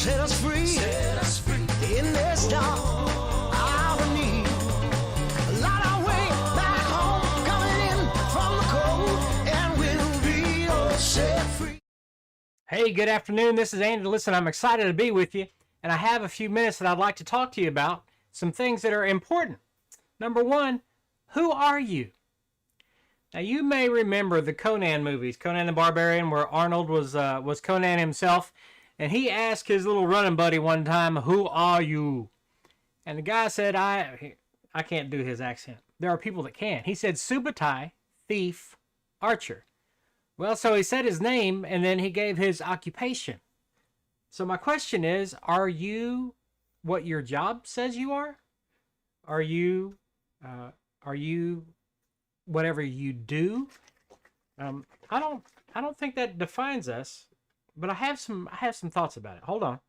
set us free. In this dark hour of need. Light our way back home, coming in from the cold, and we'll be all set free. Hey, good afternoon. This is Andy. Listen, I'm excited to be with you, and I have a few minutes that I'd like to talk to you about some things that are important. Number one, who are you? Now, you may remember the Conan movies, Conan the Barbarian, where Arnold was Conan himself, and he asked his little running buddy one time, "Who are you?" And the guy said, I can't do his accent. There are people that can. He said, "Subutai, thief, archer." Well, so he said his name, and then he gave his occupation. So my question is, are you what your job says you are? Are you whatever you do? I don't think that defines us, but I have some thoughts about it. Hold on.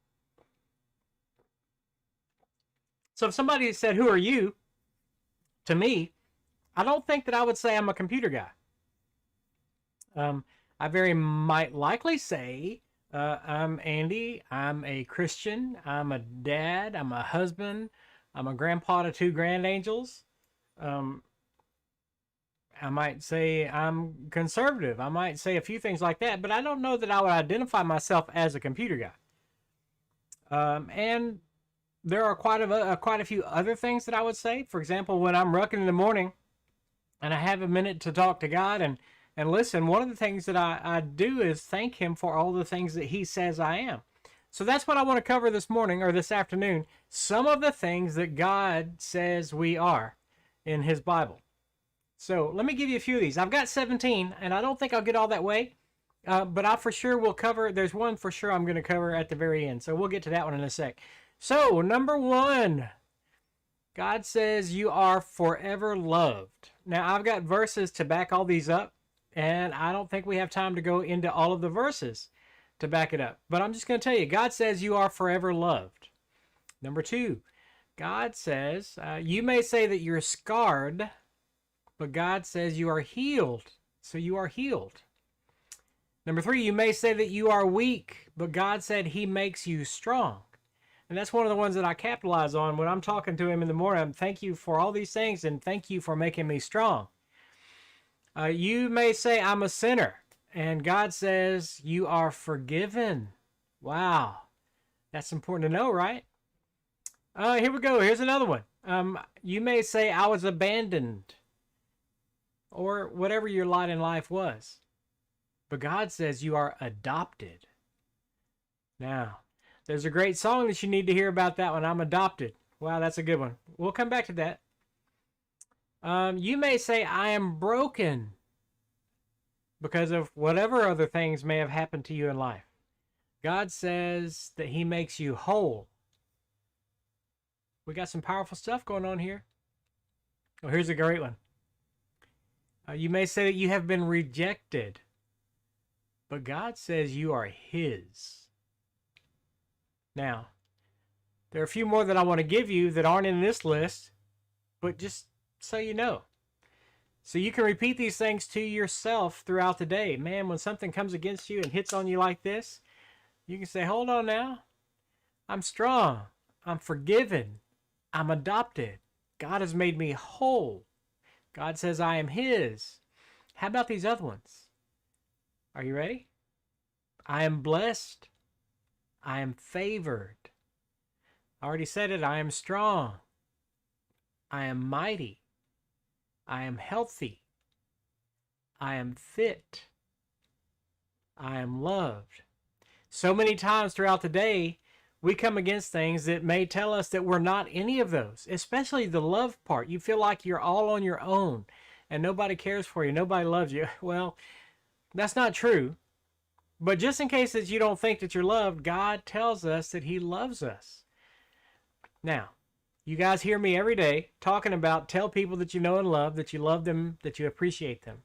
So if somebody said, "Who are you?" to me, I don't think that I would say I'm a computer guy. I very might likely say, I'm Andy, I'm a Christian, I'm a dad, I'm a husband, I'm a grandpa to 2 grand angels. I might say I'm conservative. I might say a few things like that, but I don't know that I would identify myself as a computer guy. And there are quite a few other things that I would say. For example, when I'm rucking in the morning and I have a minute to talk to God and listen, one of the things that I do is thank him for all the things that he says I am. So that's what I want to cover this morning or this afternoon. Some of the things that God says we are in his Bible. So let me give you a few of these. I've got 17, and I don't think I'll get all that way, but I for sure will cover. There's one for sure I'm going to cover at the very end, so we'll get to that one in a sec. So, number 1, God says you are forever loved. Now, I've got verses to back all these up, and I don't think we have time to go into all of the verses to back it up. But I'm just going to tell you, God says you are forever loved. Number 2, God says, you may say that you're scarred, but God says you are healed. So you are healed. Number 3, you may say that you are weak, but God said he makes you strong. And that's one of the ones that I capitalize on when I'm talking to him in the morning. Thank you for all these things, and thank you for making me strong. You may say, I'm a sinner, and God says you are forgiven. Wow. That's important to know, right? Here we go. Here's another one. You may say, I was abandoned, or whatever your lot in life was. But God says you are adopted. Now, there's a great song that you need to hear about that one. I'm adopted. Wow, that's a good one. We'll come back to that. You may say, I am broken because of whatever other things may have happened to you in life. God says that he makes you whole. We got some powerful stuff going on here. Oh, here's a great one. You may say that you have been rejected, but God says you are his. Now, there are a few more that I want to give you that aren't in this list, but just so you know. So you can repeat these things to yourself throughout the day. Man, when something comes against you and hits on you like this, you can say, hold on now. I'm strong. I'm forgiven. I'm adopted. God has made me whole. God says I am his. How about these other ones? Are you ready? I am blessed. I am favored. I already said it. I am strong. I am mighty. I am healthy. I am fit. I am loved. So many times throughout the day, we come against things that may tell us that we're not any of those, especially the love part. You feel like you're all on your own and nobody cares for you. Nobody loves you. Well, that's not true. But just in case that you don't think that you're loved, God tells us that he loves us. Now, you guys hear me every day talking about tell people that you know and love, that you love them, that you appreciate them.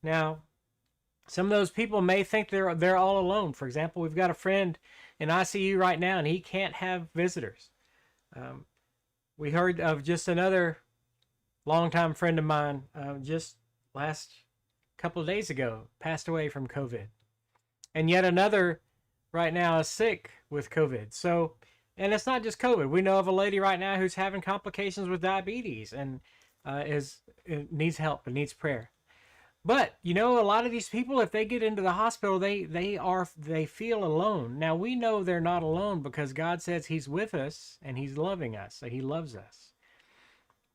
Now, some of those people may think they're all alone. For example, we've got a friend in ICU right now, and he can't have visitors. We heard of just another longtime friend of mine just last couple of days ago, passed away from COVID. And yet another right now is sick with COVID. So, and it's not just COVID. We know of a lady right now who's having complications with diabetes and needs help and needs prayer. But you know, a lot of these people, if they get into the hospital, they feel alone. Now we know they're not alone because God says He's with us and He's loving us, so He loves us.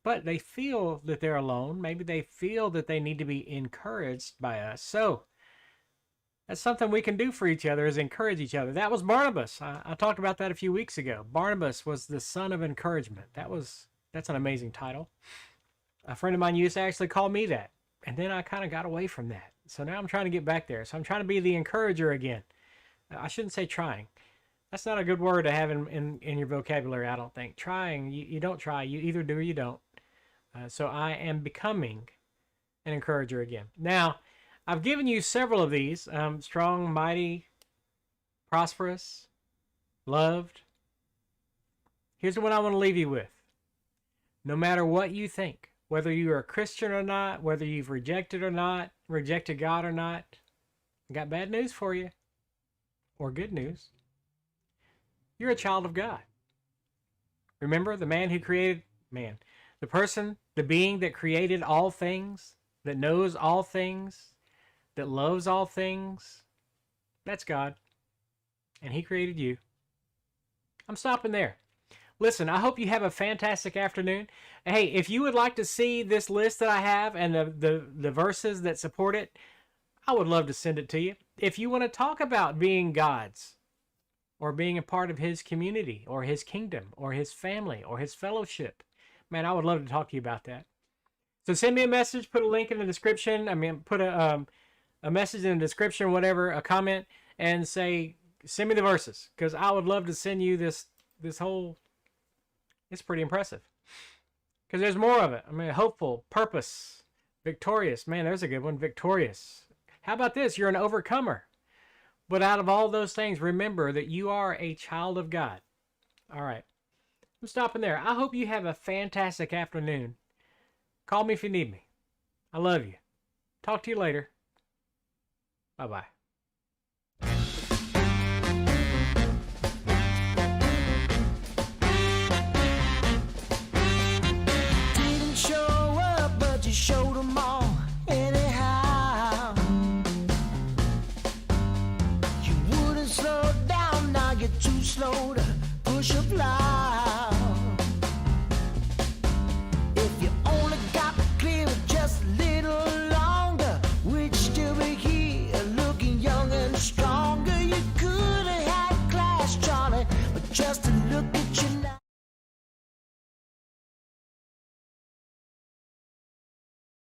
But they feel that they're alone. Maybe they feel that they need to be encouraged by us. So that's something we can do for each other, is encourage each other. That was Barnabas. I talked about that a few weeks ago. Barnabas was the son of encouragement. That's an amazing title. A friend of mine used to actually call me that. And then I kind of got away from that. So now I'm trying to get back there. So I'm trying to be the encourager again. I shouldn't say trying. That's not a good word to have in your vocabulary, I don't think. Trying, you don't try. You either do or you don't. So I am becoming an encourager again. Now, I've given you several of these. Strong, mighty, prosperous, loved. Here's the one I want to leave you with. No matter what you think, whether you're a Christian or not, whether you've rejected or not, rejected God or not, I got bad news for you, or good news. You're a child of God. Remember the man who created man, the person, the being that created all things, that knows all things, that loves all things. That's God. And He created you. I'm stopping there. Listen, I hope you have a fantastic afternoon. Hey, if you would like to see this list that I have and the verses that support it, I would love to send it to you. If you want to talk about being God's, or being a part of His community, or His kingdom, or His family, or His fellowship, man, I would love to talk to you about that. So send me a message, put a link in the description. Put a message in the description, whatever, a comment, and say, send me the verses, because I would love to send you this whole. It's pretty impressive. Because there's more of it. Hopeful, purpose, victorious. Man, there's a good one. Victorious. How about this? You're an overcomer. But out of all those things, remember that you are a child of God. All right. I'm stopping there. I hope you have a fantastic afternoon. Call me if you need me. I love you. Talk to you later. Bye-bye. Showed them all anyhow. You wouldn't slow down, now you're too slow to push a plow. If you only got clear just a little longer, we'd still be here looking young and stronger. You could have had class, Charlie, but just a